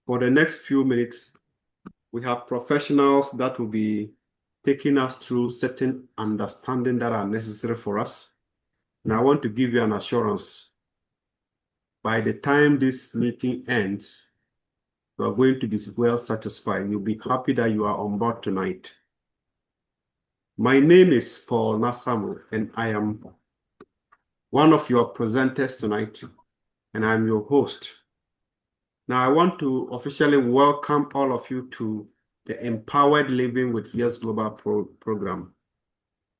For the next few minutes, we have professionals that will be taking us through certain understanding that are necessary for us. And I want to give you an assurance. By the time this meeting ends, you are going to be well satisfied. You'll be happy that you are on board tonight. My name is Paul Nasamu, and I am one of your presenters tonight, and I'm your host. Now, I want to officially welcome all of you to the Empowered Living with Yes Global program.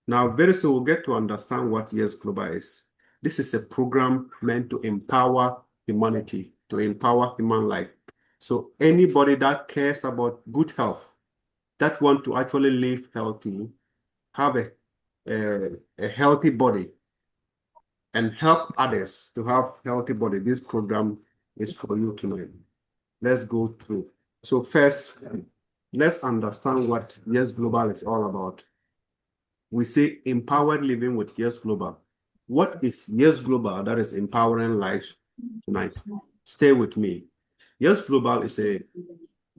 Now, very soon we'll get to understand what Yes Global is. This is a program meant to empower humanity, to empower human life. So anybody that cares about good health, that want to actually live healthy, have a healthy body, and help others to have healthy body, this program is for you tonight. Let's go through. So first, let's understand what Yes Global is all about. We say empowered living with Yes Global. What is Yes Global that is empowering lives tonight? Stay with me. Yes Global is a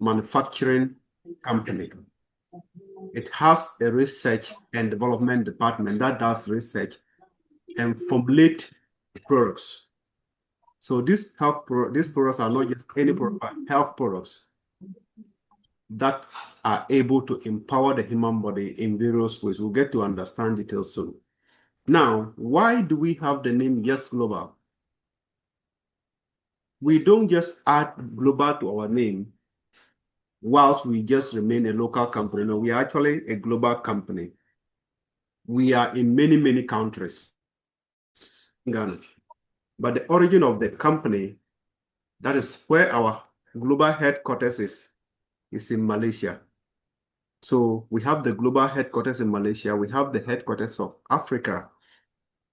manufacturing company. It has a research and development department that does research and formulate products. So these products are not just any product, but health products that are able to empower the human body in various ways. We'll get to understand details soon. Now, why do we have the name Yes Global? We don't just add global to our name whilst we just remain a local company. No, we are actually a global company. We are in many, many countries in Ghana. But the origin of the company, that is where our global headquarters is in Malaysia. So we have the global headquarters in Malaysia. We have the headquarters of Africa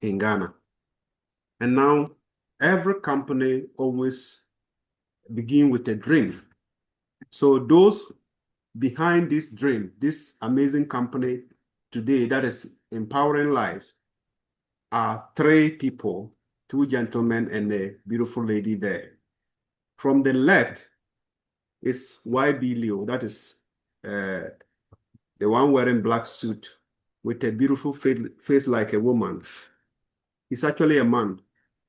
in Ghana. And now every company always begin with a dream. So those behind this dream, this amazing company today that is empowering lives, are three people, two gentlemen and a beautiful lady there. From the left is YB Leo, that is the one wearing black suit with a beautiful face like a woman. He's actually a man.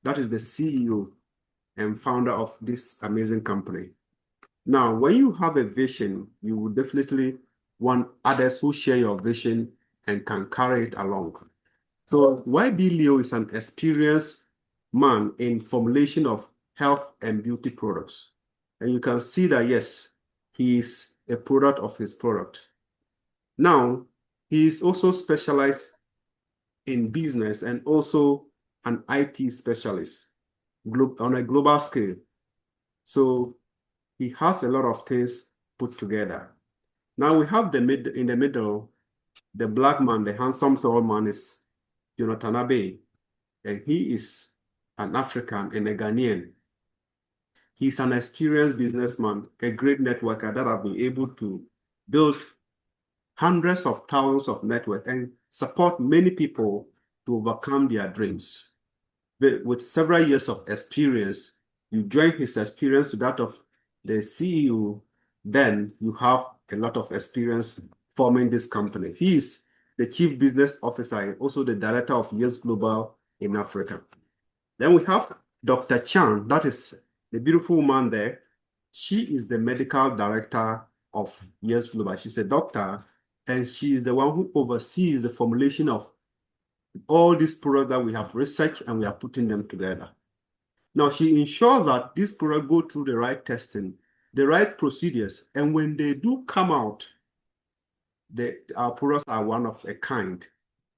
That is the CEO and founder of this amazing company. Now, when you have a vision, you will definitely want others who share your vision and can carry it along. So YB Leo is an experienced man in formulation of health and beauty products. And you can see that, yes, he is a product of his product. Now, he is also specialized in business and also an IT specialist on a global scale. So he has a lot of things put together. Now we have in the middle, the black man, the handsome tall man is Jonathan Abe, and he is an African and a Ghanaian. He's an experienced businessman, a great networker that have been able to build hundreds of thousands of network and support many people to overcome their dreams. With several years of experience, you join his experience to that of the CEO, then you have a lot of experience forming this company. He is the chief business officer and also the director of Yes Global in Africa. Then we have Dr. Chan, that is the beautiful woman there. She is the medical director of Yes Global. She's a doctor, and she is the one who oversees the formulation of all these products that we have researched and we are putting them together. Now, she ensures that these products go through the right testing, the right procedures, and when they do come out, our products are one of a kind.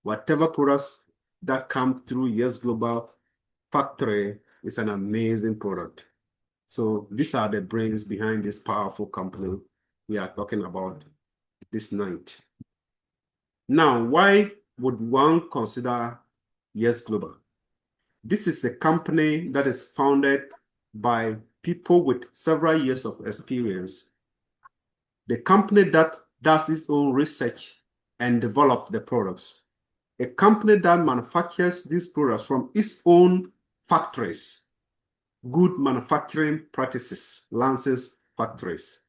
Whatever products that come through Yes Global factory is an amazing product. So these are the brains behind this powerful company we are talking about this night. Now, why would one consider Yes Global? This is a company that is founded by people with several years of experience. The company that does its own research and develop the products. A company that manufactures these products from its own factories. Good manufacturing practices, licenses factories.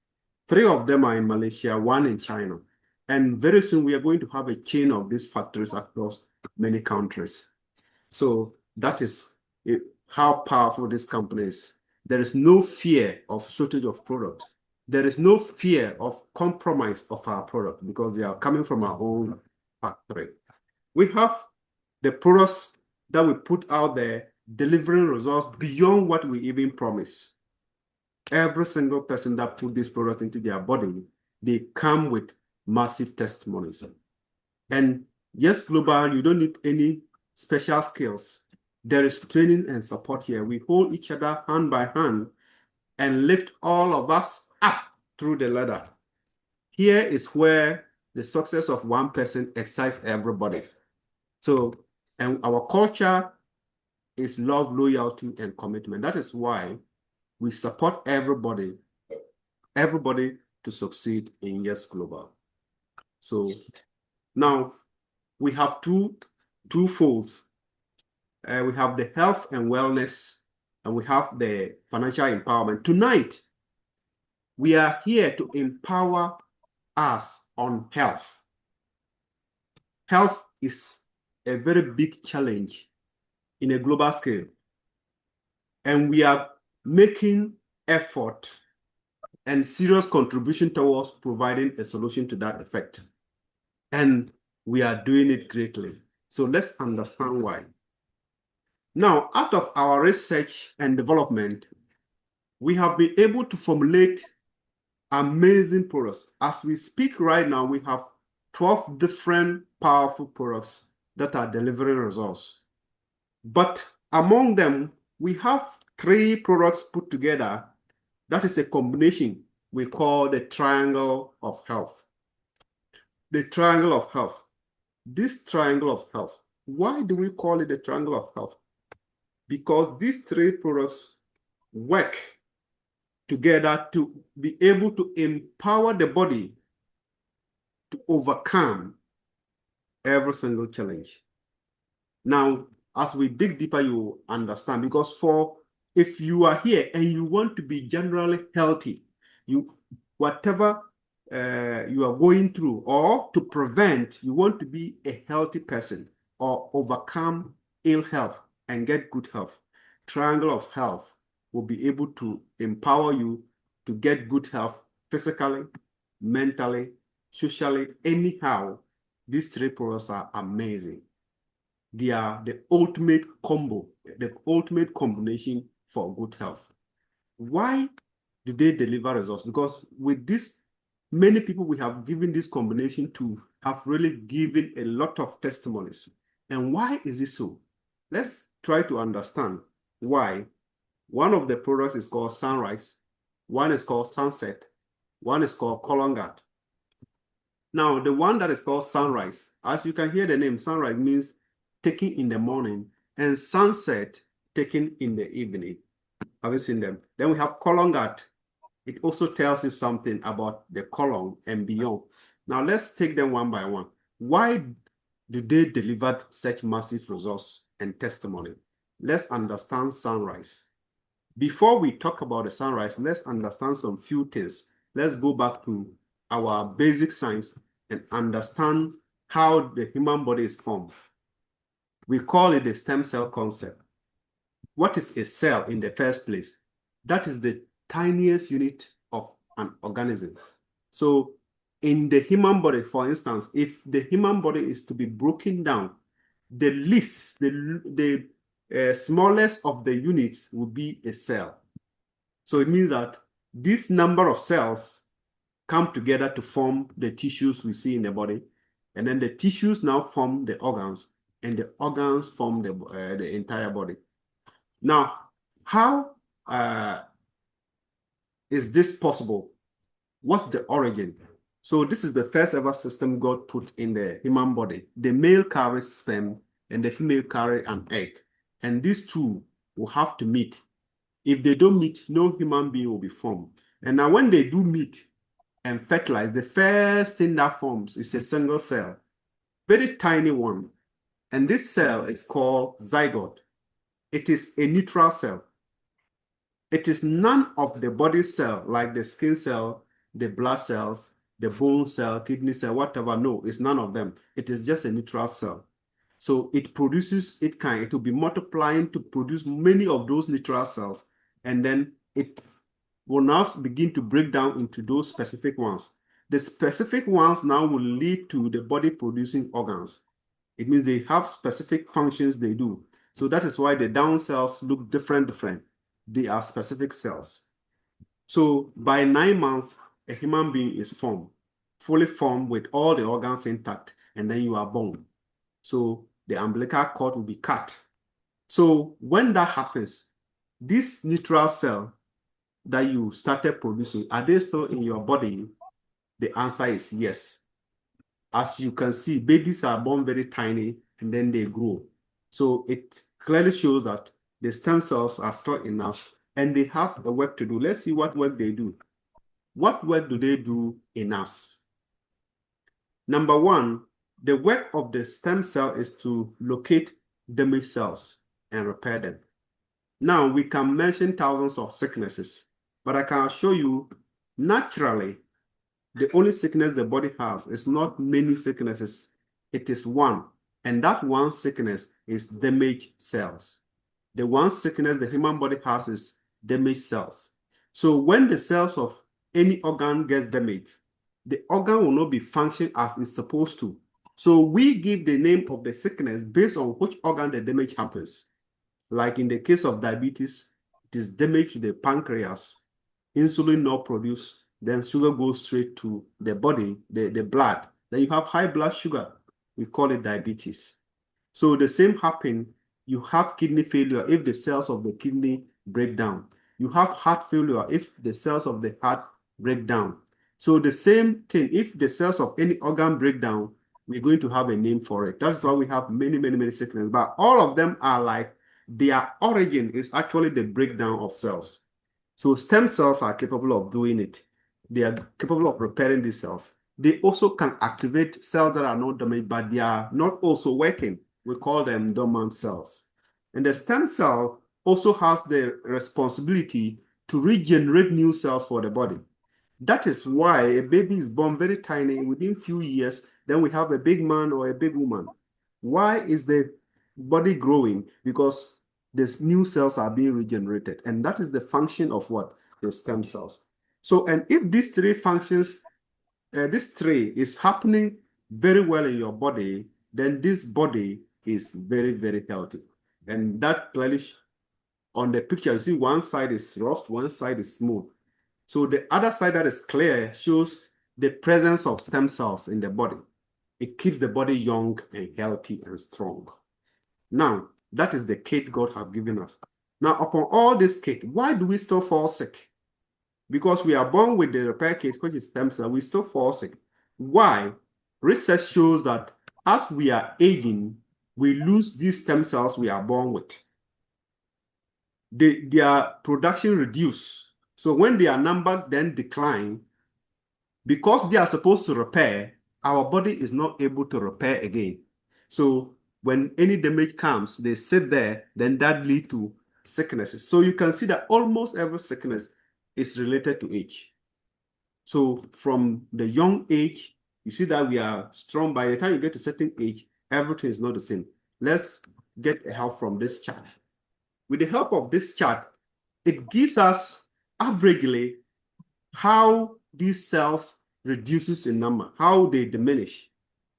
3 of them are in Malaysia, 1 in China. And very soon we are going to have a chain of these factories across many countries. So that is how powerful this company is. There is no fear of shortage of product. There is no fear of compromise of our product because they are coming from our own factory. We have the products that we put out there delivering results beyond what we even promise. Every single person that put this product into their body, they come with massive testimonies. And yes, Global, you don't need any special skills. There is training and support here. We hold each other hand by hand and lift all of us up through the ladder. Here is where the success of one person excites everybody. So, and our culture is love, loyalty, and commitment. That is why we support everybody to succeed in Yes Global. So now we have two folds. We have the health and wellness, and we have the financial empowerment. Tonight, we are here to empower us on health. Health is a very big challenge in a global scale. And we are making effort and serious contribution towards providing a solution to that effect. And we are doing it greatly. So let's understand why. Now, out of our research and development, we have been able to formulate amazing products. As we speak right now, we have 12 different powerful products that are delivering results. But among them, we have 3 products put together. That is a combination we call the triangle of health. The triangle of health. This triangle of health. Why do we call it the triangle of health? Because these 3 products work together to be able to empower the body to overcome every single challenge. Now, as we dig deeper, you understand, because if you are here and you want to be generally healthy, whatever you are going through, or to prevent, you want to be a healthy person or overcome ill health and get good health, triangle of health will be able to empower you to get good health physically, mentally, socially, anyhow. These 3 products are amazing. They are the ultimate combo, the ultimate combination for good health. Why do they deliver results? Because with this, many people we have given this combination to have really given a lot of testimonies. And why is it so? Let's try to understand why. One of the products is called Sunrise, one is called Sunset, one is called Colongat. Now, the one that is called Sunrise, as you can hear the name, Sunrise means taken in the morning, and Sunset taken in the evening. Have you seen them? Then we have Colongat. It also tells you something about the colon and beyond. Now, let's take them one by one. Why do they deliver such massive results and testimony? Let's understand Sunrise. Before we talk about the Sunrise, let's understand some few things. Let's go back to our basic science and understand how the human body is formed. We call it the stem cell concept. What is a cell in the first place? That is the tiniest unit of an organism. So in the human body, for instance, if the human body is to be broken down, the least, the smallest of the units will be a cell. So it means that this number of cells come together to form the tissues we see in the body, and then the tissues now form the organs, and the organs form the entire body. Now, how is this possible? What's the origin? So this is the first ever system God put in the human body. The male carries sperm and the female carries an egg. And these two will have to meet. If they don't meet, no human being will be formed. And now when they do meet and fertilize, the first thing that forms is a single cell, very tiny one. And this cell is called zygote. It is a neutral cell. It is none of the body cell, like the skin cell, the blood cells, the bone cell, kidney cell, whatever. No, it's none of them. It is just a neutral cell. So it produces, it will be multiplying to produce many of those neutral cells. And then it will now begin to break down into those specific ones. The specific ones now will lead to the body producing organs. It means they have specific functions they do. So that is why the down cells look different. They are specific cells. So by 9 months, a human being is formed, fully formed with all the organs intact, and then you are born. So the umbilical cord will be cut. So when that happens, this neutral cell that you started producing, are they still in your body? The answer is yes. As you can see, babies are born very tiny and then they grow. So it clearly shows that the stem cells are still in us and they have a work to do. Let's see what work they do. What work do they do in us? Number one, the work of the stem cell is to locate damaged cells and repair them. Now, we can mention thousands of sicknesses, but I can assure you, naturally, the only sickness the body has is not many sicknesses. It is one, and that one sickness is damaged cells. The one sickness the human body has is damaged cells. So when the cells of any organ gets damaged, the organ will not be functioning as it's supposed to. So we give the name of the sickness based on which organ the damage happens. Like in the case of diabetes, it is damage to the pancreas, insulin not produced, then sugar goes straight to the body, the blood. Then you have high blood sugar. We call it diabetes. So the same happens. You have kidney failure if the cells of the kidney break down. You have heart failure if the cells of the heart break down. So the same thing, if the cells of any organ break down, we're going to have a name for it. That's why we have many, many, many sicknesses. But all of them are like, their origin is actually the breakdown of cells. So stem cells are capable of doing it. They are capable of repairing these cells. They also can activate cells that are not damaged, but they are not also working. We call them dormant cells. And the stem cell also has the responsibility to regenerate new cells for the body. That is why a baby is born very tiny. Within a few years, then we have a big man or a big woman. Why is the body growing? Because these new cells are being regenerated. And that is the function of what? The stem cells. So, and if these three functions, this three is happening very well in your body, then this body is very, very healthy. And that clearly on the picture, you see one side is rough, one side is smooth. So the other side that is clear shows the presence of stem cells in the body. It keeps the body young and healthy and strong. Now, that is the kit God has given us. Now, upon all this kit, why do we still fall sick? Because we are born with the repair kit, which is stem cell, we still fall sick. Why? Research shows that as we are aging, we lose these stem cells we are born with. Their production reduce. So when their number then decline, because they are supposed to repair, our body is not able to repair again. So when any damage comes, they sit there, then that leads to sicknesses. So you can see that almost every sickness is related to age. So from the young age, you see that we are strong. By the time you get to a certain age, everything is not the same. Let's get help from this chart. With the help of this chart, it gives us averagely how these cells reduces in number, how they diminish.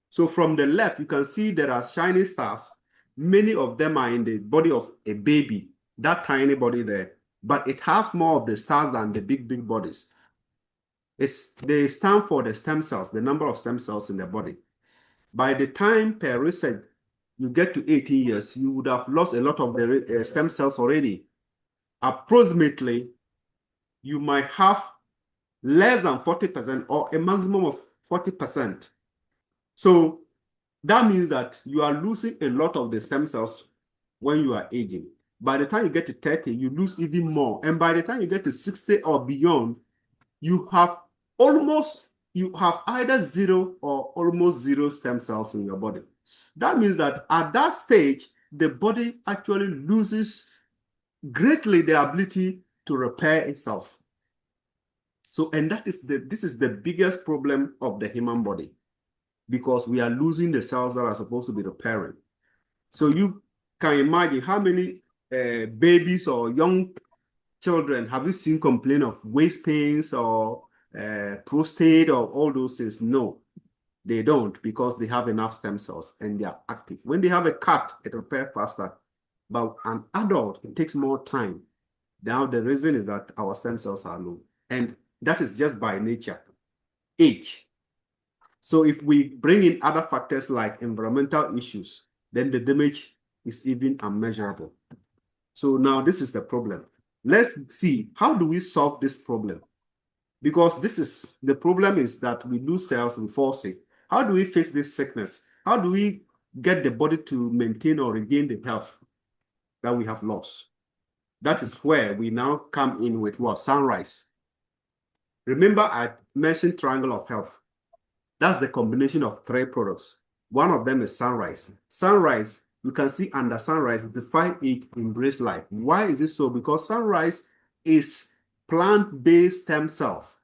So from the left, you can see there are shiny stars. Many of them are in the body of a baby, that tiny body there, but it has more of the stars than the big bodies. They stand for the stem cells, the number of stem cells in the body. By the time per research you get to 18 years, you would have lost a lot of the stem cells already. Approximately, you might have less than 40% or a maximum of 40%. So that means that you are losing a lot of the stem cells when you are aging. By the time you get to 30, you lose even more. And by the time you get to 60 or beyond, you have either zero or almost zero stem cells in your body. That means that at that stage, the body actually loses greatly the ability to repair itself. So, and this is the biggest problem of the human body, because we are losing the cells that are supposed to be repairing. So you can imagine how many babies or young children have you seen complain of waist pains or prostate or all those things? No, they don't, because they have enough stem cells and they are active. When they have a cut, it repairs faster. But an adult, it takes more time. Now, the reason is that our stem cells are low. And that is just by nature, age. So if we bring in other factors like environmental issues, then the damage is even unmeasurable. So now this is the problem. Let's see, how do we solve this problem? Because the problem is that we lose cells, we fall sick. How do we fix this sickness? How do we get the body to maintain or regain the health that we have lost? That is where we now come in with what? Sunrise. Remember, I mentioned triangle of health. That's the combination of 3 products. One of them is Sunrise. Sunrise, you can see under Sunrise, the 5-8 embrace life. Why is it so? Because Sunrise is plant-based stem cells.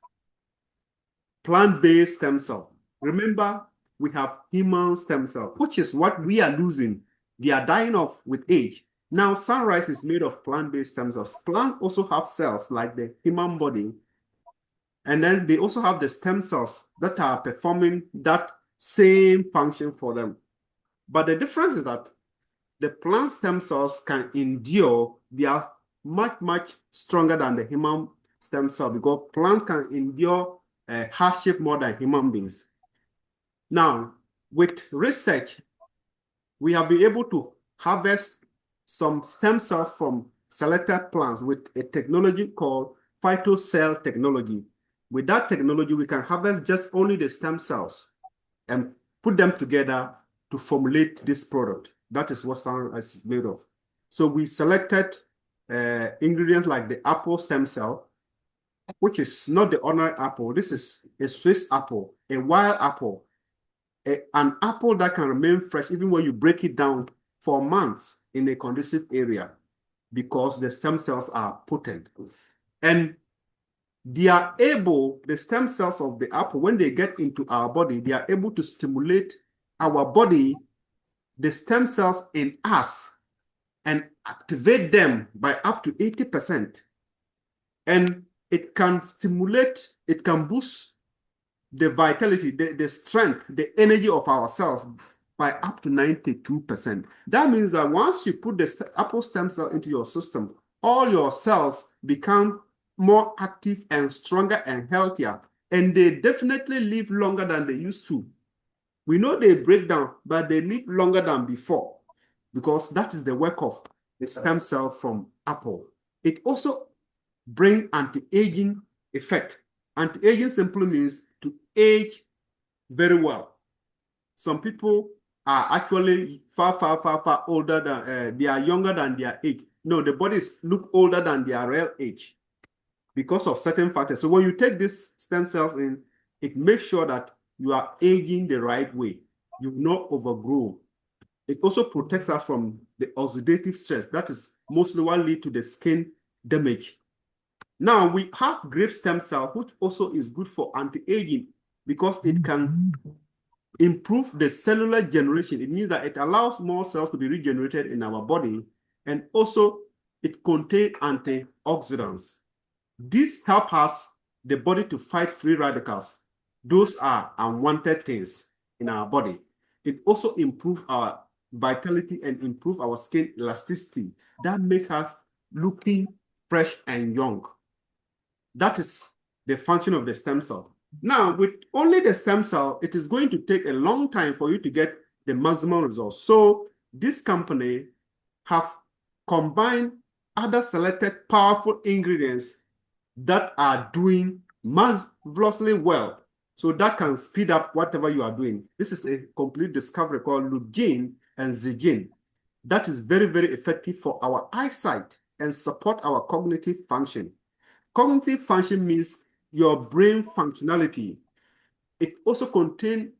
Plant-based stem cell. Remember, we have human stem cell, which is what we are losing. They are dying off with age. Now, Sunrise is made of plant-based stem cells. Plants also have cells like the human body. And then they also have the stem cells that are performing that same function for them. But the difference is that the plant stem cells can endure. They are much, much stronger than the human stem cell, because plants can endure hardship more than human beings. Now, with research, we have been able to harvest some stem cells from selected plants with a technology called phytocell technology. With that technology, we can harvest just only the stem cells and put them together to formulate this product. That is what Sunrise is made of. So we selected ingredients like the apple stem cell, which is not the ordinary apple. This is a Swiss apple, a wild apple, an apple that can remain fresh even when you break it down for months in a conducive area, because the stem cells are potent. And they are able, the stem cells of the apple, when they get into our body, they are able to stimulate our body, the stem cells in us, and activate them by up to 80%. And it can stimulate, it can boost the vitality, the strength, the energy of our cells by up to 92%. That means that once you put the apple stem cell into your system, all your cells become more active and stronger and healthier, and they definitely live longer than they used to. We know they break down, but they live longer than before, because that is the work of the stem cell from apple. It also brings anti-aging effect. Anti-aging simply means to age very well. Some people are actually far older than, they are younger than their age. No, the bodies look older than their real age, because of certain factors. So when you take these stem cells in, it makes sure that you are aging the right way. You not overgrow. It also protects us from the oxidative stress. That is mostly what leads to the skin damage. Now, we have grape stem cell, which also is good for anti-aging, because it can improve the cellular generation. It means that it allows more cells to be regenerated in our body, and also it contains antioxidants. This helps us, the body, to fight free radicals. Those are unwanted things in our body. It also improves our vitality and improves our skin elasticity. That makes us looking fresh and young. That is the function of the stem cell. Now, with only the stem cell, it is going to take a long time for you to get the maximum results. So this company have combined other selected powerful ingredients that are doing marvelously well, so that can speed up whatever you are doing. This is a complete discovery called lutein and zeaxanthin that is very, very effective for our eyesight and support our cognitive function. Cognitive function means your brain functionality. It also contains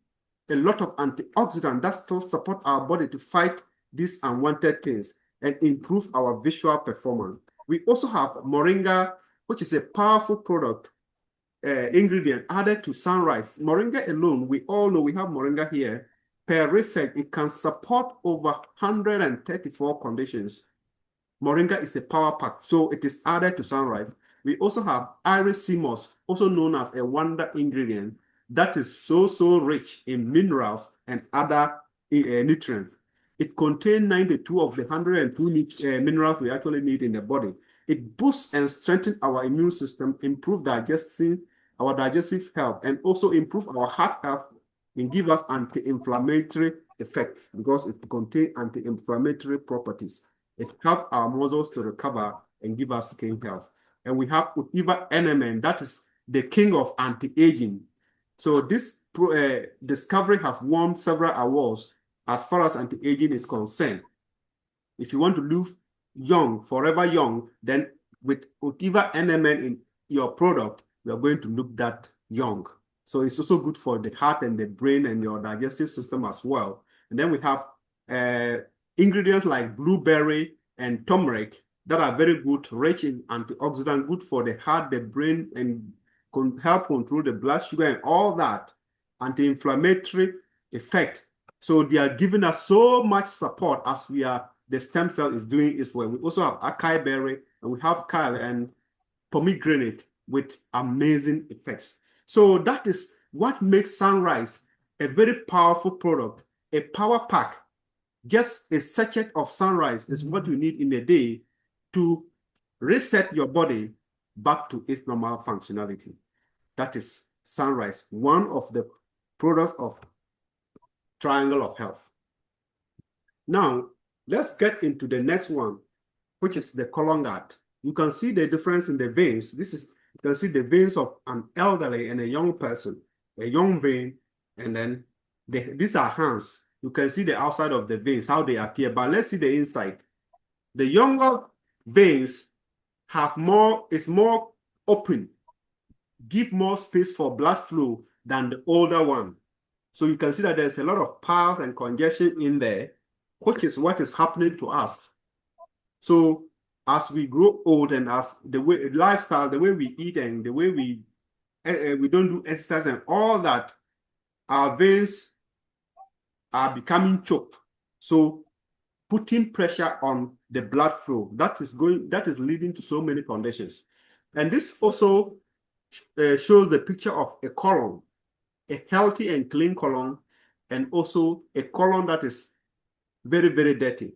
a lot of antioxidants that still support our body to fight these unwanted things and improve our visual performance. We also have moringa, which is a powerful product, ingredient added to sunrise. Moringa alone, we all know we have moringa here. Per research, it can support over 134 conditions. Moringa is a power pack, so it is added to sunrise. We also have Irish sea moss, also known as a wonder ingredient that is so rich in minerals and other nutrients. It contains 92 of the 102 minerals we actually need in the body. It boosts and strengthens our immune system, improves our digestive health, and also improve our heart health and give us anti-inflammatory effects because it contains anti-inflammatory properties. It helps our muscles to recover and give us skin health. And we have Utiva NMN, that is the king of anti-aging. So this discovery have won several awards as far as anti-aging is concerned. If you want to live young, forever young, then with Utiva NMN in your product, you are going to look that young. So it's also good for the heart and the brain and your digestive system as well. And then we have ingredients like blueberry and turmeric that are very good, rich in antioxidant, good for the heart, the brain, and can help control the blood sugar and all that, anti-inflammatory effect. So they are giving us so much support as the stem cell is doing its well. We also have acai berry, and we have kale and pomegranate with amazing effects. So that is what makes Sunrise a very powerful product, a power pack. Just a sachet of Sunrise is what you need in a day to reset your body back to its normal functionality. That is Sunrise, one of the products of Triangle of Health. Now, let's get into the next one, which is the colon guard. You can see the difference in the veins. You can see the veins of an elderly and a young person, a young vein, and then these are hands. You can see the outside of the veins, how they appear, but let's see the inside. The younger veins is more open, give more space for blood flow than the older one. So you can see that there's a lot of pus and congestion in there, which is what is happening to us. So as we grow old and as the way lifestyle, the way we eat and the way we don't do exercise and all that, our veins are becoming choked. So putting pressure on the blood flow, that is leading to so many conditions. And this also shows the picture of a colon, a healthy and clean colon, and also a colon that is very, very dirty.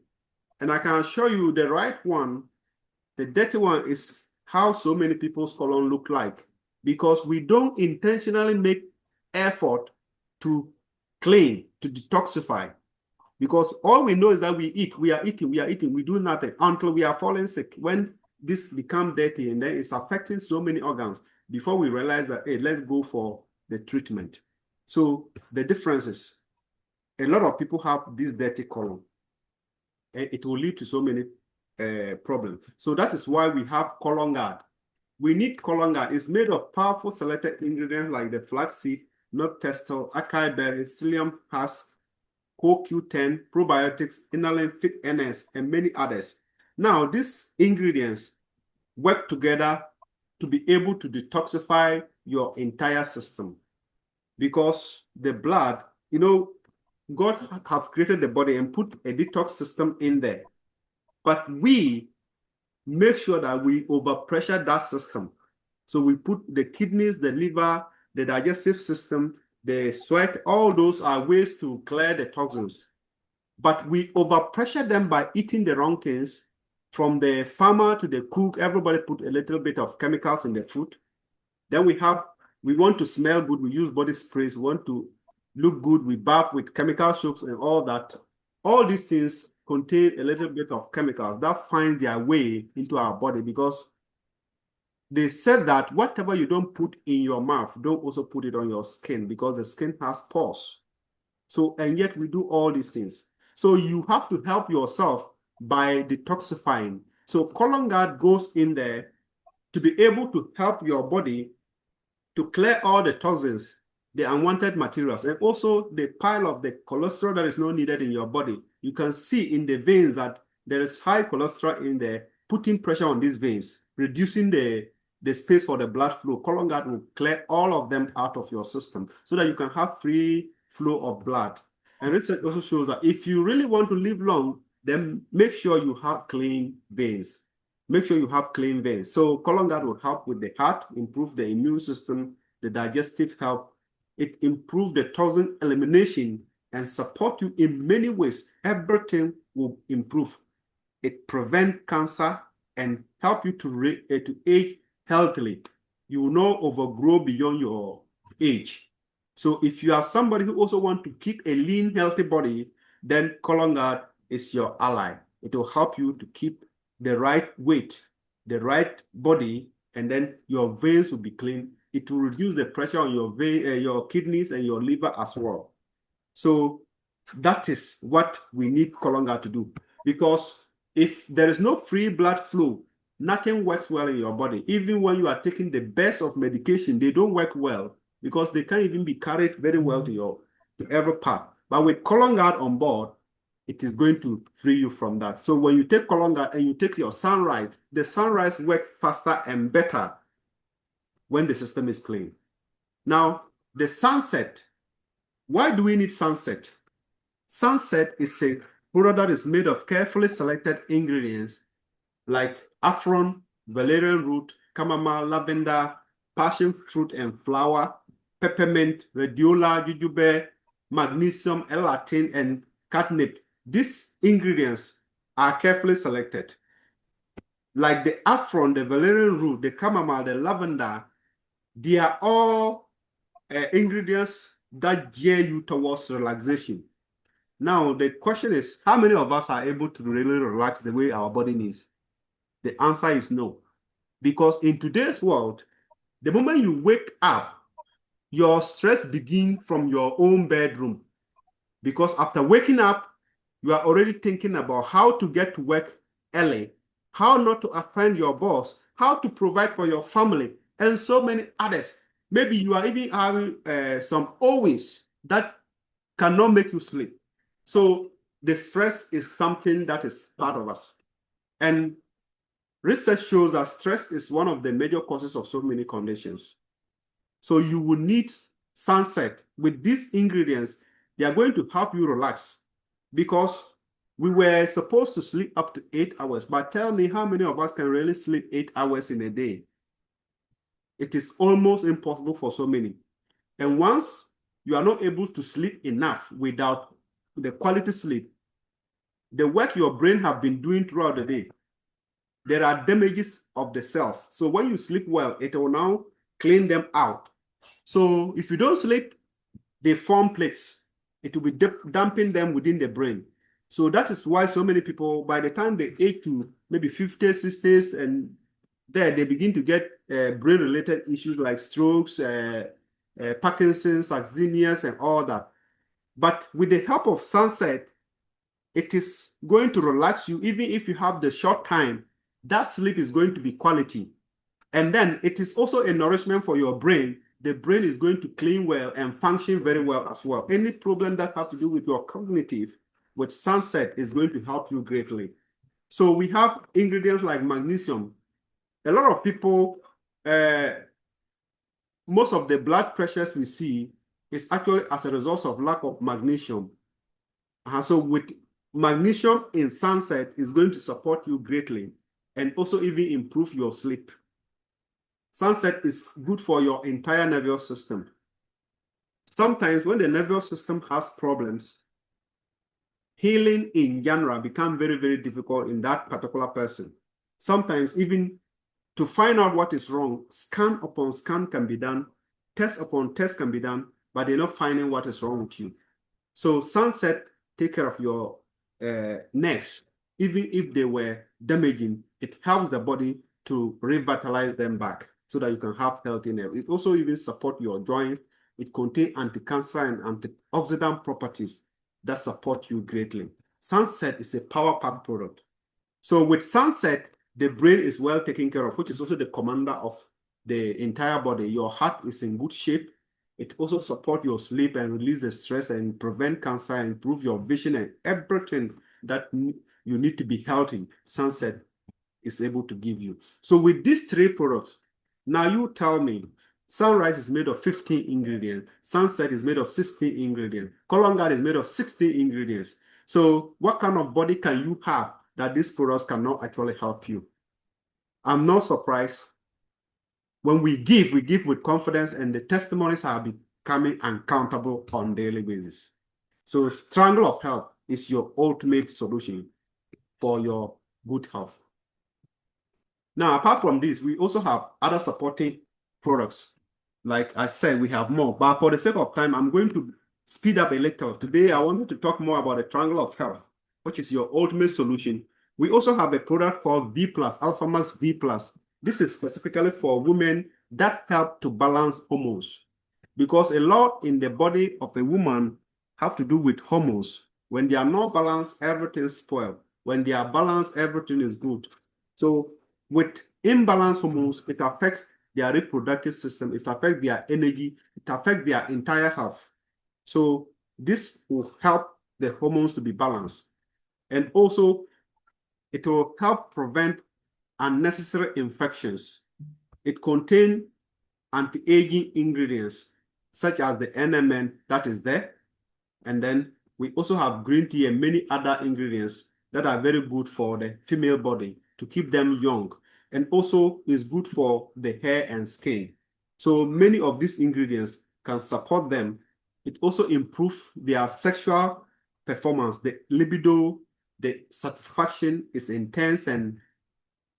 And I can assure you the right one, the dirty one, is how so many people's colon look like, because we don't intentionally make effort to clean, to detoxify, because all we know is that we are eating, we do nothing until we are falling sick. When this becomes dirty and then it's affecting so many organs before we realize that, hey, let's go for the treatment. So the difference is a lot of people have this dirty colon, and it will lead to so many problems. So that is why we have colon guard. We need colon guard. It's made of powerful selected ingredients like the flaxseed, milk thistle, acai berry, psyllium husk, CoQ10, probiotics, inulin, fit NS, and many others. Now, these ingredients work together to be able to detoxify your entire system, because the blood, God have created the body and put a detox system in there. But we make sure that we overpressure that system. So we put the kidneys, the liver, the digestive system, the sweat, all those are ways to clear the toxins. But we overpressure them by eating the wrong things. From the farmer to the cook, everybody put a little bit of chemicals in the food. Then we want to smell good, we use body sprays. We want to look good, we bath with chemical soaps and all that. All these things contain a little bit of chemicals that find their way into our body, because they said that whatever you don't put in your mouth, don't also put it on your skin, because the skin has pores. So, and yet we do all these things. So you have to help yourself by detoxifying. So colon guard goes in there to be able to help your body to clear all the toxins, the unwanted materials, and also the pile of the cholesterol that is not needed in your body. You can see in the veins that there is high cholesterol in there, putting pressure on these veins, reducing the space for the blood flow. Colon guard will clear all of them out of your system so that you can have free flow of blood. And research also shows that if you really want to live long, then make sure you have clean veins. Make sure you have clean veins. So colon guard will help with the heart, improve the immune system, the digestive health. It improves the toxin elimination and support you in many ways. Everything will improve. It prevents cancer and help you to age healthily. You will not overgrow beyond your age. So if you are somebody who also want to keep a lean, healthy body, then colon guard is your ally. It will help you to keep the right weight, the right body, and then your veins will be clean. It will reduce the pressure on your your kidneys and your liver as well. So that is what we need colon guard to do. Because if there is no free blood flow, nothing works well in your body. Even when you are taking the best of medication, they don't work well because they can't even be carried very well to every part. But with colon guard on board, it is going to free you from that. So when you take colon guard and you take your sunrise, the sunrise works faster and better when the system is clean. Now, the sunset. Why do we need sunset? Sunset is a product that is made of carefully selected ingredients like saffron, valerian root, chamomile, lavender, passion fruit and flower, peppermint, rhodiola, jujube, magnesium, L-arginine, and catnip. These ingredients are carefully selected. Like the saffron, the valerian root, the chamomile, the lavender, they are all ingredients that gear you towards relaxation. Now, the question is, how many of us are able to really relax the way our body needs? The answer is no. Because in today's world, the moment you wake up, your stress begins from your own bedroom. Because after waking up, you are already thinking about how to get to work early, how not to offend your boss, how to provide for your family, and so many others. Maybe you are even having some always that cannot make you sleep. So the stress is something that is part of us. And research shows that stress is one of the major causes of so many conditions. So you will need sunset. With these ingredients, they are going to help you relax because we were supposed to sleep up to 8 hours. But tell me how many of us can really sleep 8 hours in a day? It is almost impossible for so many. And once you are not able to sleep enough without the quality sleep, the work your brain have been doing throughout the day, there are damages of the cells. So when you sleep well, it will now clean them out. So if you don't sleep, they form plaques. It will be dumping them within the brain. So that is why so many people, by the time they age to maybe 50s, 60s, and there they begin to get brain-related issues like strokes, Parkinson's, Alzheimer's, and all that. But with the help of sunset, it is going to relax you. Even if you have the short time, that sleep is going to be quality. And then it is also a nourishment for your brain. The brain is going to clean well and function very well as well. Any problem that has to do with your cognitive, with sunset is going to help you greatly. So we have ingredients like magnesium. A lot of people, most of the blood pressures we see is actually as a result of lack of magnesium. So with magnesium in sunset is going to support you greatly and also even improve your sleep. Sunset is good for your entire nervous system. Sometimes when the nervous system has problems, healing in general becomes very, very difficult in that particular person. Sometimes even to find out what is wrong, scan upon scan can be done, test upon test can be done, but they're not finding what is wrong with you. So sunset take care of your nerves. Even if they were damaging, it helps the body to revitalize them back so that you can have healthy nerves. It also even supports your joints. It contains anti-cancer and antioxidant properties that support you greatly. Sunset is a power-packed product. So with sunset, the brain is well taken care of, which is also the commander of the entire body. Your heart is in good shape. It also supports your sleep and release the stress and prevent cancer and improve your vision and everything that you need to be healthy. Sunset is able to give you. So with these three products, now you tell me, Sunrise is made of 15 ingredients. Sunset is made of 16 ingredients. Colongard is made of 60 ingredients. So what kind of body can you have that these products cannot actually help you? I'm not surprised. When we give with confidence, and the testimonies are becoming uncountable on a daily basis. So Triangle of Health is your ultimate solution for your good health. Now, apart from this, we also have other supporting products. Like I said, we have more, but for the sake of time, I'm going to speed up a little. Today, I wanted to talk more about the Triangle of Health, which is your ultimate solution. We also have a product called V+, Alpha Max V+. This is specifically for women that help to balance hormones, because a lot in the body of a woman have to do with hormones. When they are not balanced, everything spoils. When they are balanced, everything is good. So with imbalanced hormones, it affects their reproductive system, it affects their energy, it affects their entire health. So this will help the hormones to be balanced. And also, it will help prevent unnecessary infections. It contains anti-aging ingredients, such as the NMN that is there. And then we also have green tea and many other ingredients that are very good for the female body to keep them young. And also is good for the hair and skin. So many of these ingredients can support them. It also improves their sexual performance. The libido, the satisfaction is intense. And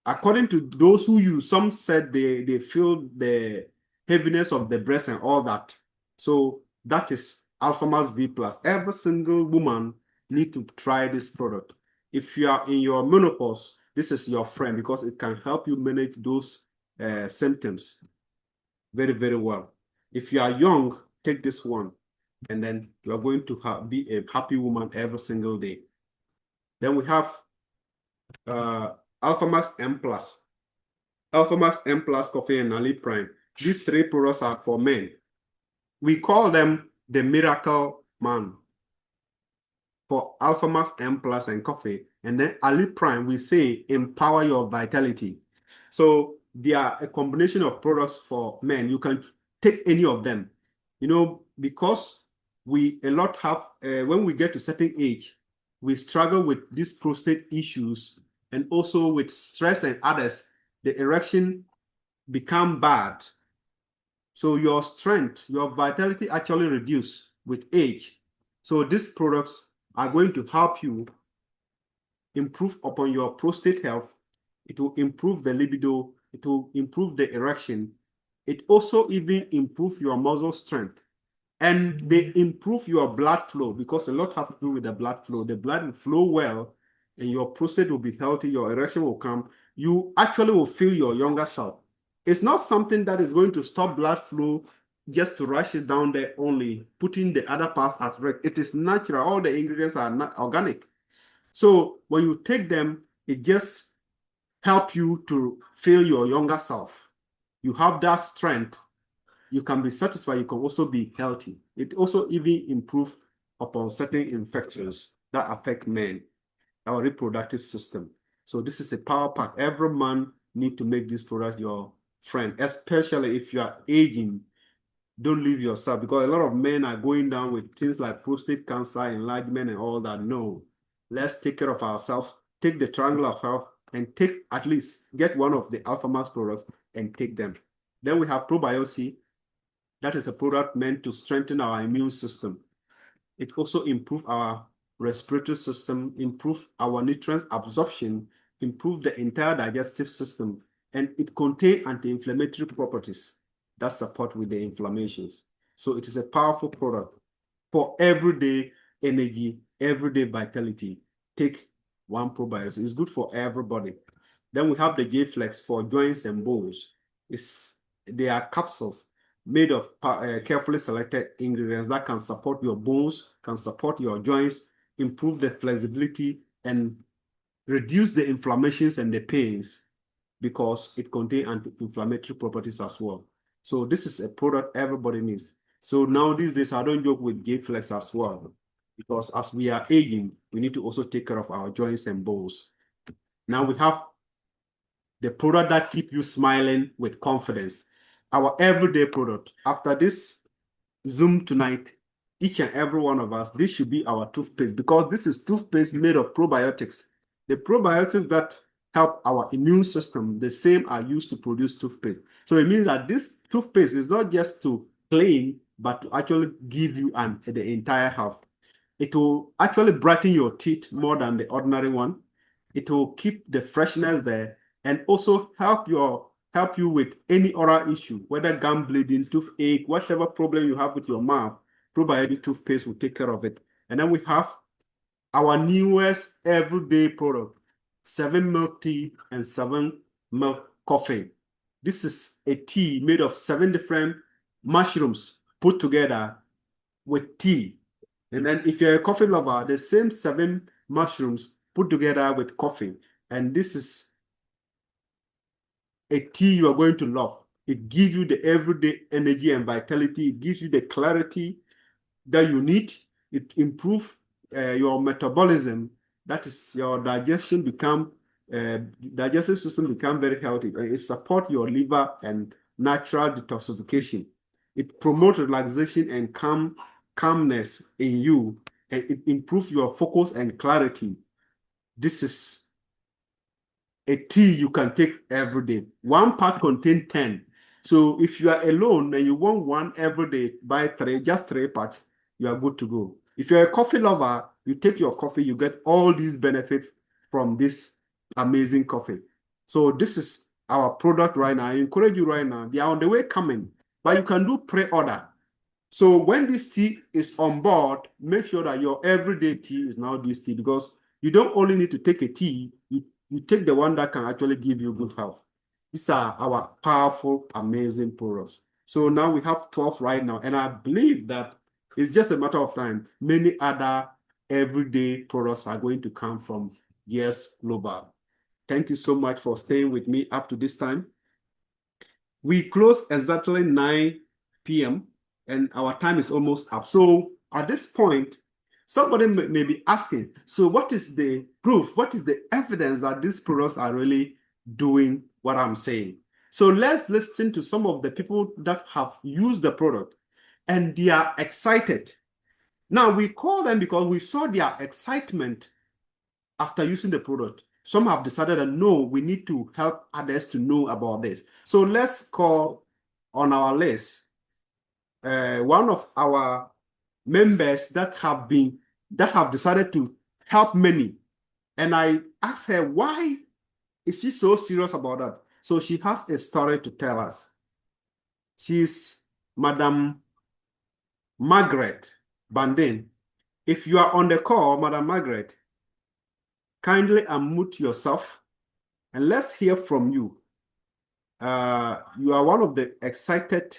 according to those who use, some said they feel the heaviness of the breast and all that. So that is Alpha Max V+. Every single woman need to try this product. If you are in your menopause, this is your friend, because it can help you manage those symptoms very, very well. If you are young, take this one, and then you are going to be a happy woman every single day. Then we have Alpha Max M+. Alpha Max M+, Coffee, and Ali Prime. These three products are for men. We call them the Miracle Man for Alpha Max M+, and Coffee. And then Ali Prime, we say empower your vitality. So they are a combination of products for men. You can take any of them, because we a lot have, when we get to certain age, we struggle with these prostate issues, and also with stress and others, the erection become bad. So your strength, your vitality actually reduce with age. So these products are going to help you improve upon your prostate health. It will improve the libido. It will improve the erection. It also even improve your muscle strength. And they improve your blood flow, because a lot has to do with the blood flow. The blood will flow well, and your prostate will be healthy, your erection will come. You actually will feel your younger self. It's not something that is going to stop blood flow just to rush it down there only, putting the other parts at risk. It is natural. All the ingredients are not organic. So when you take them, it just helps you to feel your younger self. You have that strength. You can be satisfied. You can also be healthy. It also even improves upon certain infections that affect men, our reproductive system. So this is a power pack. Every man needs to make this product your friend, especially if you are aging. Don't leave yourself, because a lot of men are going down with things like prostate cancer, enlargement, and all that. No, let's take care of ourselves. Take the Triangle of Health and get one of the Alpha Max products and take them. Then we have Probiotic. That is a product meant to strengthen our immune system. It also improves our respiratory system, improve our nutrient absorption, improve the entire digestive system, and it contains anti-inflammatory properties that support with the inflammations. So it is a powerful product for everyday energy, everyday vitality. Take one probiotic. It's good for everybody. Then we have the J-Flex for joints and bones. They are capsules made of carefully selected ingredients that can support your bones, can support your joints, improve the flexibility, and reduce the inflammations and the pains, because it contains anti-inflammatory properties as well. So this is a product everybody needs. So now these days, I don't joke with J-Flex as well, because as we are aging, we need to also take care of our joints and bones. Now we have the product that keep you smiling with confidence. Our everyday product. After this Zoom tonight, each and every one of us, this should be our toothpaste, because this is toothpaste made of probiotics. The probiotics that help our immune system, the same are used to produce toothpaste. So it means that this toothpaste is not just to clean, but to actually give you the entire health. It will actually brighten your teeth more than the ordinary one. It will keep the freshness there, and also help you with any oral issue, whether gum bleeding, toothache, whatever problem you have with your mouth. Probiotic toothpaste will take care of it. And then we have our newest everyday product, 7 milk tea and 7 milk coffee. This is a tea made of 7 different mushrooms put together with tea. And then if you're a coffee lover, the same 7 mushrooms put together with coffee. And this is a tea you are going to love. It gives you the everyday energy and vitality. It gives you the clarity that you need. It improves your metabolism. That is, your digestive system become very healthy. It supports your liver and natural detoxification. It promotes relaxation and calmness in you, and it improves your focus and clarity. This is a tea you can take every day. 1 pack contains 10. So if you are alone and you want one every day, buy 3, just 3 packs, you are good to go. If you're a coffee lover, you take your coffee, you get all these benefits from this amazing coffee. So this is our product right now. I encourage you right now. They are on the way coming, but you can do pre-order. So when this tea is on board, make sure that your everyday tea is now this tea, because you don't only need to take a tea, you take the one that can actually give you good health. These are our powerful, amazing products. So now we have 12 right now, and I believe that it's just a matter of time. Many other everyday products are going to come from Yes Global. Thank you so much for staying with me up to this time. We close exactly 9 p.m. and our time is almost up. So at this point, somebody may be asking, so what is the proof? What is the evidence that these products are really doing what I'm saying? So let's listen to some of the people that have used the product and they are excited. Now we call them because we saw their excitement after using the product. Some have decided that no, we need to help others to know about this. So let's call on our list one of our members that have decided to help many. And I asked her, why is she so serious about that? So she has a story to tell us. She's Madam Margaret Bandin. If you are on the call, Madam Margaret, kindly unmute yourself and let's hear from you. You are one of the excited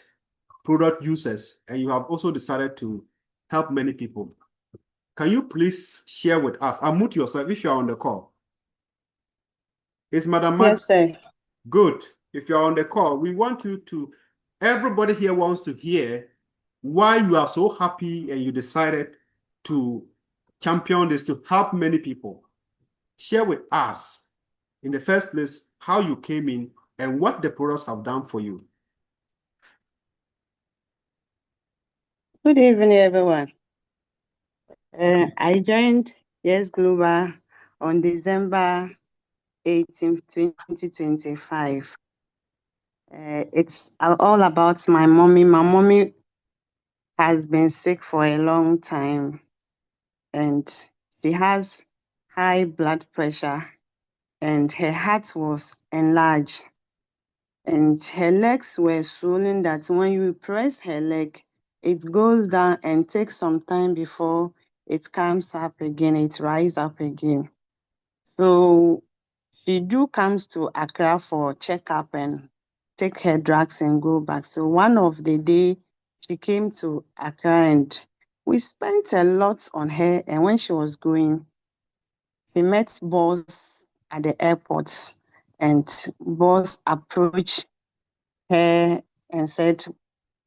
product users and you have also decided to help many people. Can you please share with us? Unmute yourself if you are on the call. Is Madam Margaret? Yes, sir. Good. If you're on the call, we want you to, everybody here wants to hear why you are so happy and you decided to champion this to help many people. Share with us, in the first place, how you came in and what the products have done for you. Good evening, everyone. I joined Yes Global on December 18th, 2025. It's all about my mommy. My mommy has been sick for a long time and she has high blood pressure and her heart was enlarged and her legs were swollen that when you press her leg, it goes down and takes some time before it comes up again, it rises up again. So she comes to Accra for checkup and take her drugs and go back. So one of the day she came to Accra and we spent a lot on her. And when she was going, she met boss at the airport and boss approached her and said,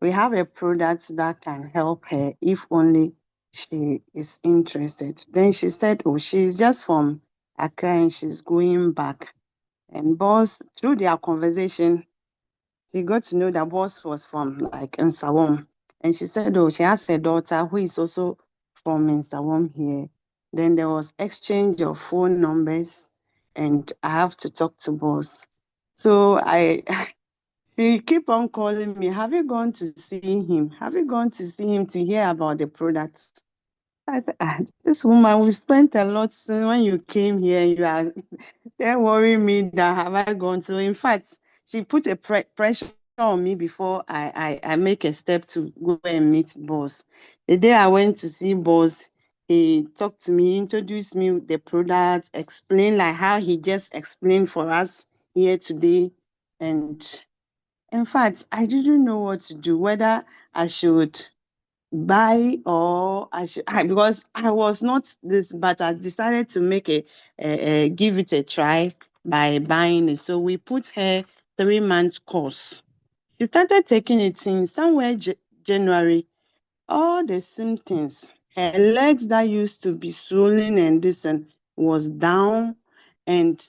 we have a product that can help her if only she is interested. Then she said, oh, she's just from Accra and she's going back. And boss, through their conversation, she got to know that boss was from like Nsawam. And she said, oh, she has a daughter who is also from Nsawam here. Then there was exchange of phone numbers, and I have to talk to boss. So she keep on calling me. Have you gone to see him? Have you gone to see him to hear about the products? I said, this woman, we've spent a lot since when you came here. You are they're worrying me that have I gone. So in fact, she put a pressure on me before I make a step to go and meet boss. The day I went to see boss, he talked to me, introduced me with the product, explained like how he just explained for us here today. And in fact, I didn't know what to do, whether I should buy or because I was not this, but I decided to make give it a try by buying it. So we put her 3 month course. She started taking it in somewhere January. All the symptoms, her legs that used to be swollen and this and was down, and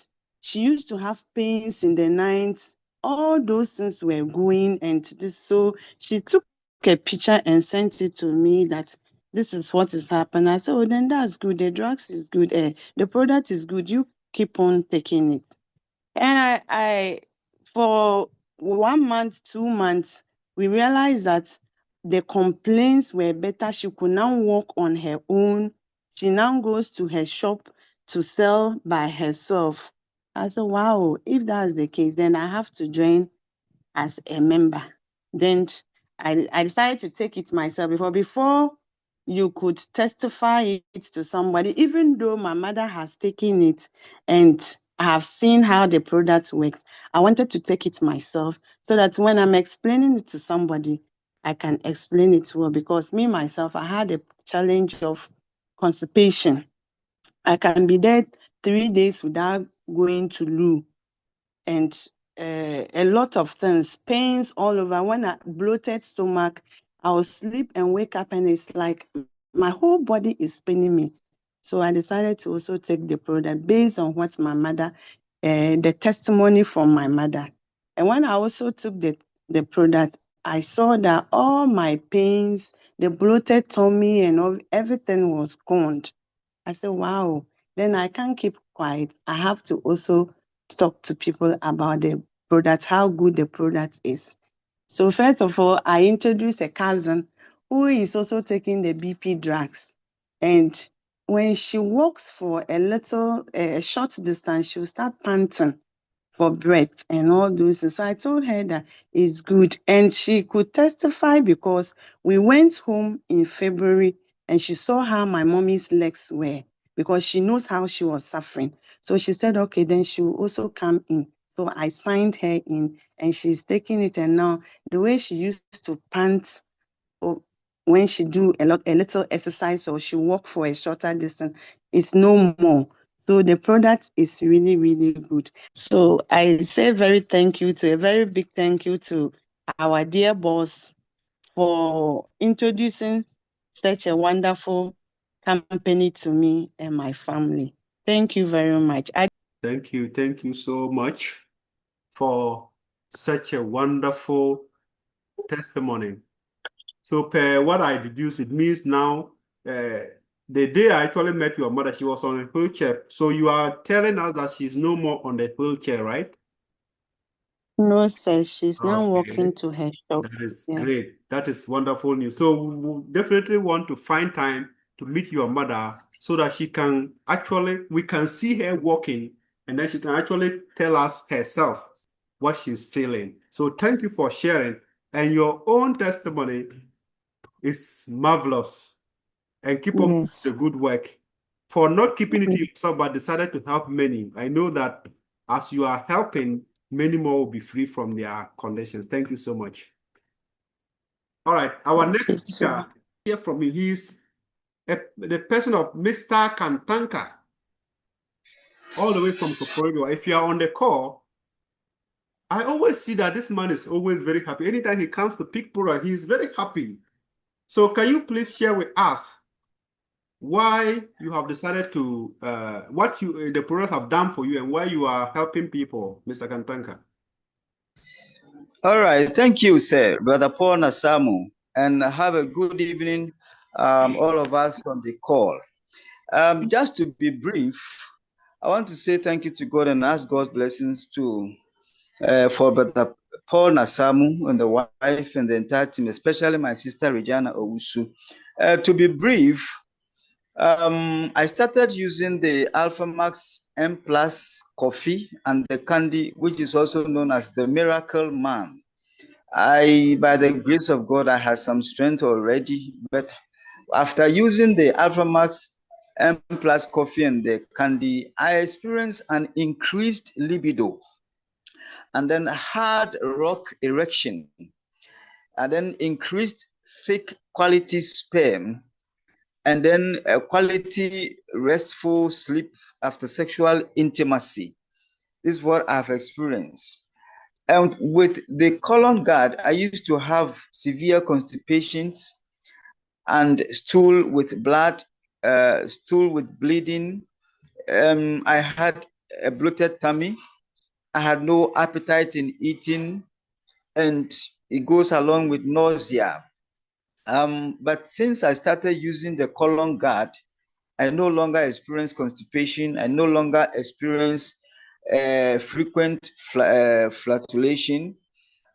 she used to have pains in the night. All those things were going, and this. So she took a picture and sent it to me that this is what is happening. I said, oh, then that's good. The drugs is good. The product is good. You keep on taking it. And I for 1 month, 2 months, we realized that the complaints were better. She could now walk on her own. She now goes to her shop to sell by herself. I said, wow, if that's the case, then I have to join as a member. Then I decided to take it myself before you could testify it to somebody, even though my mother has taken it and I have seen how the product works. I wanted to take it myself so that when I'm explaining it to somebody, I can explain it well, because me myself, I had a challenge of constipation. I can be there 3 days without going to loo, and a lot of things, pains all over. When I bloated stomach, I will sleep and wake up, and it's like my whole body is paining me. So I decided to also take the product based on what my mother, the testimony from my mother. And when I also took the product, I saw that all my pains, the bloated tummy and everything was gone. I said, wow, then I can't keep quiet. I have to also talk to people about the product, how good the product is. So first of all, I introduced a cousin who is also taking the BP drugs. And when she walks for a short distance, she'll start panting for breath and all those things. So I told her that it's good. And she could testify because we went home in February and she saw how my mommy's legs were, because she knows how she was suffering. So she said, okay, then she will also come in. So I signed her in and she's taking it. And now the way she used to pant, or when she do a little exercise or she walk for a shorter distance, it's no more. So the product is really, really good. So I say a very big thank you to our dear boss for introducing such a wonderful company to me and my family. Thank you very much. Thank you. Thank you so much for such a wonderful testimony. So per what I deduce, it means now the day I actually met your mother, she was on a wheelchair. So you are telling us that she's no more on the wheelchair, right? No, sir, she's now Okay. walking to her shop. That is Yeah. great. That is wonderful news. So we definitely want to find time to meet your mother so that we can see her walking, and then she can actually tell us herself what she's feeling. So thank you for sharing. And your own testimony is marvelous. And keep on the Yes. good work for not keeping it to yourself, but decided to help many. I know that as you are helping, many more will be free from their conditions. Thank you so much. All right, our next speaker, hear from me. He's the person of Mr. Kantanka, all the way from Koporidua. If you are on the call, I always see that this man is always very happy. Anytime he comes to pick product, he's very happy. So can you please share with us why you have decided to, what the product have done for you and why you are helping people, Mr. Kantanka. All right. Thank you, sir, Brother Paul Nasamu. And have a good evening, all of us on the call. Just to be brief, I want to say thank you to God and ask God's blessings for Brother Paul Nasamu and the wife and the entire team, especially my sister Regina Owusu. To be brief, I started using the Alpha Max M Plus coffee and the candy, which is also known as the Miracle Man. By the grace of God, I had some strength already, but after using the Alpha Max M Plus coffee and the candy, I experienced an increased libido and then hard rock erection and then increased thick quality sperm and then a quality restful sleep after sexual intimacy. This is what I've experienced. And with the colon guard, I used to have severe constipations and stool with blood, stool with bleeding. I had a bloated tummy. I had no appetite in eating, and it goes along with nausea. But since I started using the colon guard, I no longer experience constipation. I no longer experience frequent flatulation.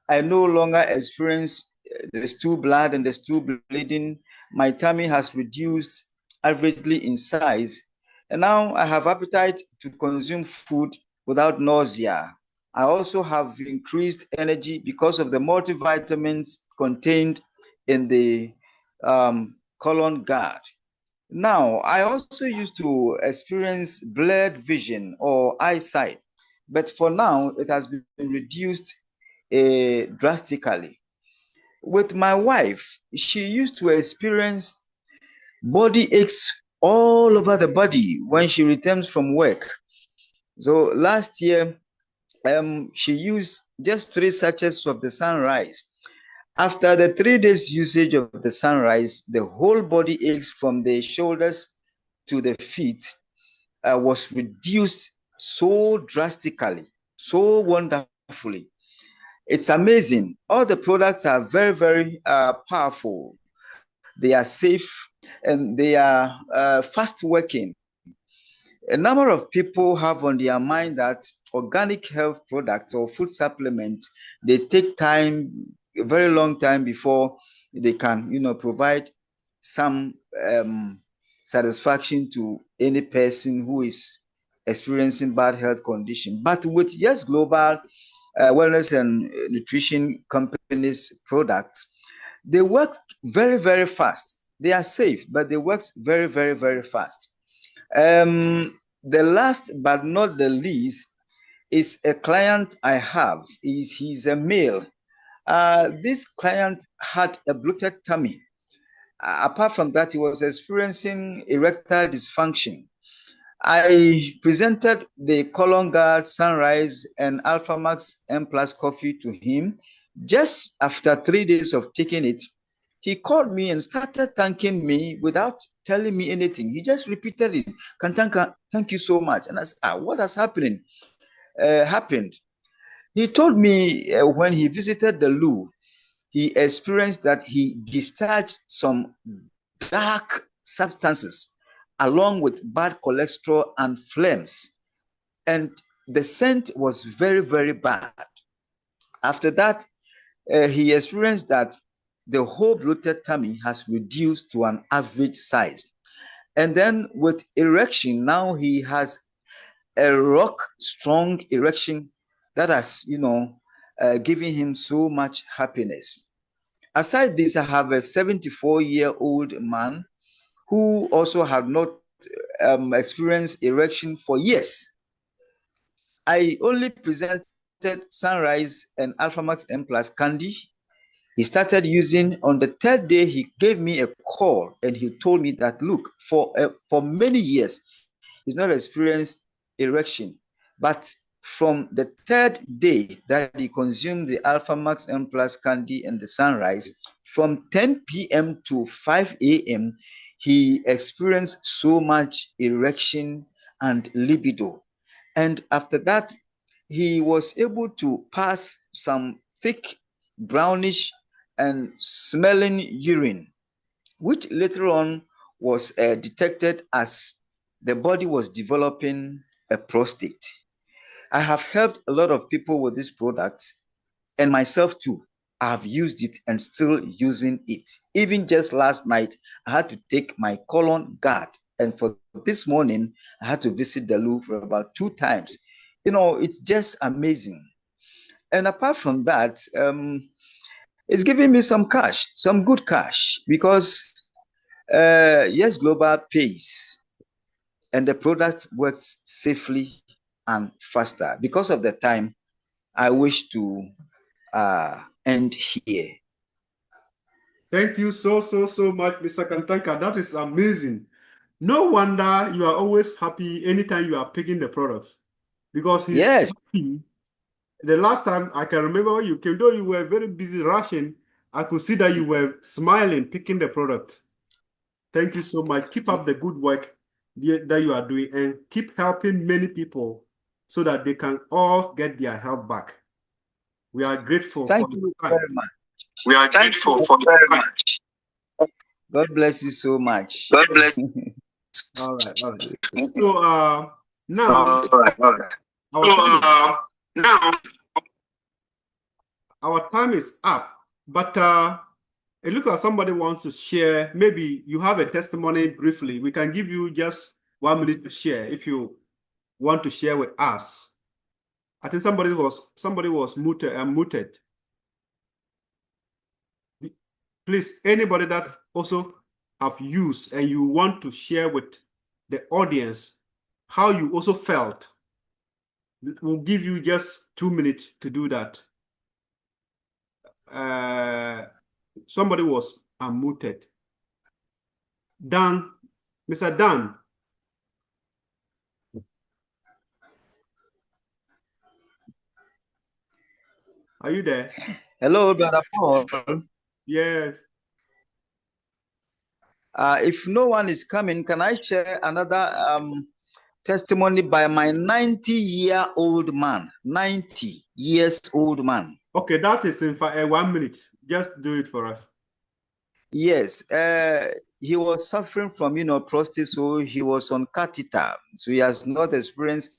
I no longer experience the stool blood and the stool bleeding. My tummy has reduced averagely in size. And now I have appetite to consume food without nausea. I also have increased energy because of the multivitamins contained in the colon guard. Now, I also used to experience blurred vision or eyesight, but for now, it has been reduced drastically. With my wife, she used to experience body aches all over the body when she returns from work. So last year, she used just 3 sachets of the sunrise. After the 3 days usage of the sunrise, the whole body aches from the shoulders to the feet was reduced so drastically, so wonderfully. It's amazing. All the products are very, very powerful. They are safe and they are fast working. A number of people have on their mind that organic health products or food supplements, they take time, a very long time before they can, provide some satisfaction to any person who is experiencing bad health condition. But with Yes Global Wellness and Nutrition Company's products, they work very, very fast. They are safe, but they work very, very, very fast. The last but not the least is a client I have. He's a male. This client had a bloated tummy. Apart from that, he was experiencing erectile dysfunction. I presented the Colon Guard, Sunrise, and Alpha Max M Plus coffee to him. Just after 3 days of taking it, he called me and started thanking me without telling me anything. He just repeated it. Kantanka, thank you so much. And I said, what has happened? He told me when he visited the loo, he experienced that he discharged some dark substances along with bad cholesterol and flames. And the scent was very, very bad. After that, he experienced that the whole bloated tummy has reduced to an average size. And then with erection, now he has a rock strong erection that has, given him so much happiness. Aside this, I have a 74-year-old man who also had not experienced erection for years. I only presented Sunrise and Alpha Max M Plus candy. He started using. On the 3rd day, he gave me a call and he told me that, look, for many years, he's not experienced erection. But from the 3rd day that he consumed the Alpha Max M Plus candy and the Sunrise, from 10 p.m. to 5 a.m., he experienced so much erection and libido. And after that, he was able to pass some thick, brownish, and smelling urine, which later on was detected as the body was developing a prostate. I have helped a lot of people with this product, and myself too. I have used it and still using it. Even just last night, I had to take my colon guard, and for this morning, I had to visit the Louvre about 2 times. You know, it's just amazing. And apart from that, it's giving me some cash, some good cash, because Yes Global pays, and the product works safely and faster. Because of the time, I wish to end here. Thank you so much, Mr. Kantanka. That is amazing. No wonder you are always happy anytime you are picking the products, because he's Yes. happy. The last time I can remember when you came, though you were very busy rushing, I could see that you were smiling picking the product. Thank you so much. Keep up the good work that you are doing, and keep helping many people so that they can all get their health back. We are grateful. Thank for you the very much. We are grateful for very much. God bless you so much. God bless. All right, all right. So now, now our time is up, but it looks like somebody wants to share. Maybe you have a testimony briefly. We can give you just 1 minute to share if you want to share with us. I think somebody was muted. Please, anybody that also have used and you want to share with the audience how you also felt, we'll give you just 2 minutes to do that. Somebody was unmuted. Dan, Mr. Dan. Are you there? Hello, Brother Paul. Yes. If no one is coming, can I share another testimony by my 90-year-old man? 90 years old man. Okay, that is in 1 minute. Just do it for us. Yes, he was suffering from, prostate, so he was on catheter. So he has not experienced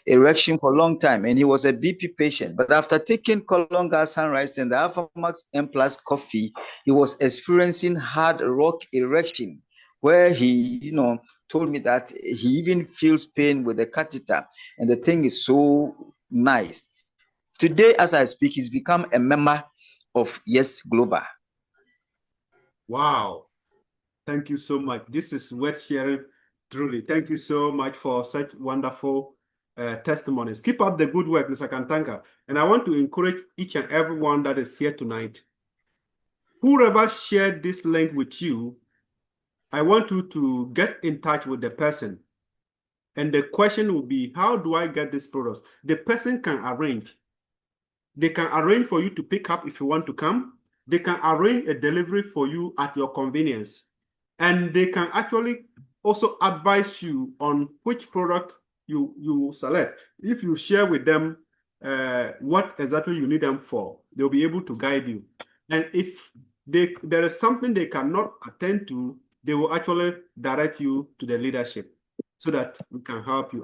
erection for a long time, and he was a BP patient. But after taking Colonga Sunrise and the Alphamax M Plus coffee, he was experiencing hard rock erection, where he, told me that he even feels pain with the catheter, and the thing is so nice. Today, as I speak, he's become a member of Yes Global. Wow. Thank you so much. This is worth sharing, truly. Thank you so much for such wonderful testimonies. Keep up the good work, Mr. Kantanka. And I want to encourage each and everyone that is here tonight. Whoever shared this link with you, I want you to get in touch with the person. And the question will be, how do I get this product? The person can arrange. They can arrange for you to pick up if you want to come. They can arrange a delivery for you at your convenience. And they can actually also advise you on which product you select. If you share with them what exactly you need them for, they'll be able to guide you. And if there is something they cannot attend to, they will actually direct you to the leadership so that we can help you.